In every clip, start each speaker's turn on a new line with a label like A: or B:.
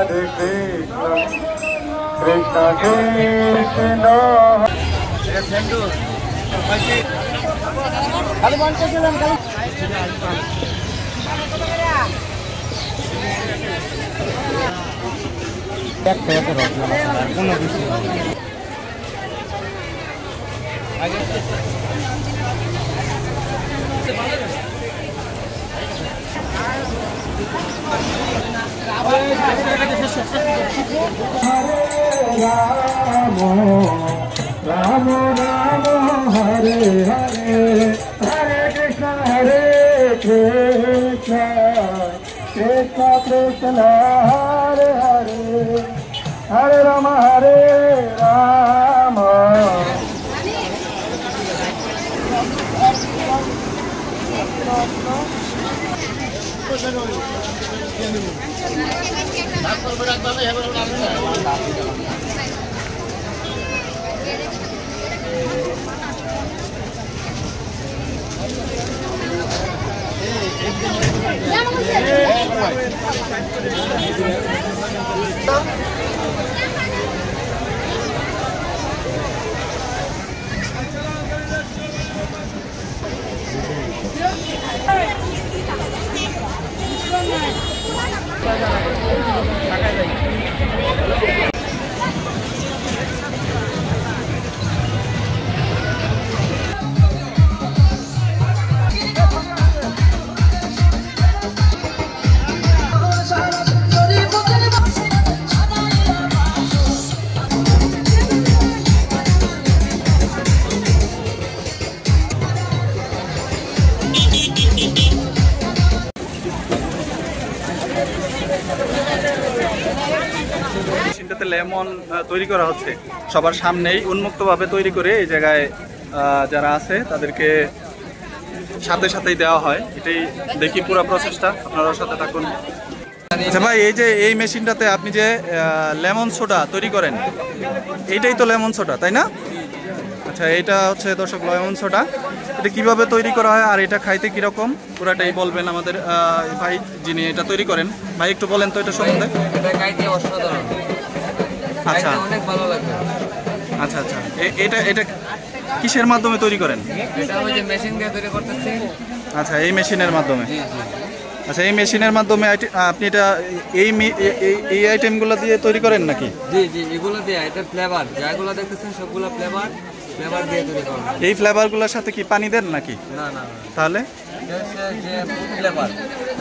A: Hare Krishna Krishna Krishna Ram Ram Hare Hare Hare Krishna Krishna Krishna Hare Hare Hare Rama মেশিনটাতে lemon তৈরি করা হচ্ছে সবার সামনেই উন্মুক্তভাবে তৈরি করে এই জায়গায় যারা আছে তাদেরকে সাথে সাথেই দেওয়া হয়। এটাই দেখি পুরো প্রসেসটা, আপনারা সাথে থাকুন। আচ্ছা ভাই, এই যে এই মেশিনটাতে আপনি যে লেমন সোডা তৈরি করেন, এইটাই তো লেমন সোডা তাই না? আচ্ছা, এটা হচ্ছে দর্শক লেমন সোডা। এটা কিভাবে তৈরি করা হয় আর এটা খাইতে কিরকম পুরাটাই বলবেন আমাদের ভাই যিনি এটা তৈরি করেন। ভাই একটু বলেন তো এটা সম্বন্ধে।
B: এটা খাইতে অসাধারণ,
A: আচ্ছা
B: অনেক ভালো লাগে।
A: আচ্ছা আচ্ছা, এটা কিসের মাধ্যমে তৈরি করেন?
B: এটা আমি যে মেশিন দিয়ে তৈরি করতেছি।
A: আচ্ছা, এই মেশিনের মাধ্যমে।
B: জি জি।
A: আচ্ছা, এই মেশিনের মাধ্যমে আপনি এটা এই আইটেমগুলো দিয়ে তৈরি করেন নাকি?
B: জি জি, এগুলো দিয়ে, এটা ফ্লেভার যেগুলো দেখতেছেন সবগুলো ফ্লেভার দিয়ে তৈরি করা।
A: এই ফ্লেভারগুলোর সাথে কি পানি দেন নাকি?
B: না না,
A: তাহলে
B: এটা হচ্ছে যে ফ্লেভার।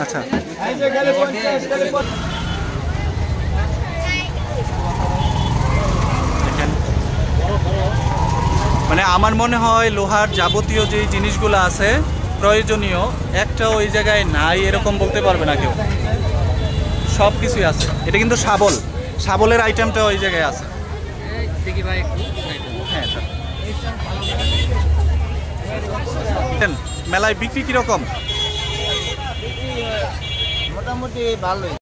A: আচ্ছা, মানে আমার মনে হয় লোহার যাবতীয় যে জিনিসগুলো আছে প্রয়োজনীয় একটা ওই জায়গায় নাই এরকম বলতে পারবে না কেউ, সব কিছুই আছে। এটা কিন্তু শাবলের আইটেমটা ওই জায়গায় আছে। হ্যাঁ স্যার, মেলায় বিক্রি কিরকম?
B: মোটামুটি ভালোই।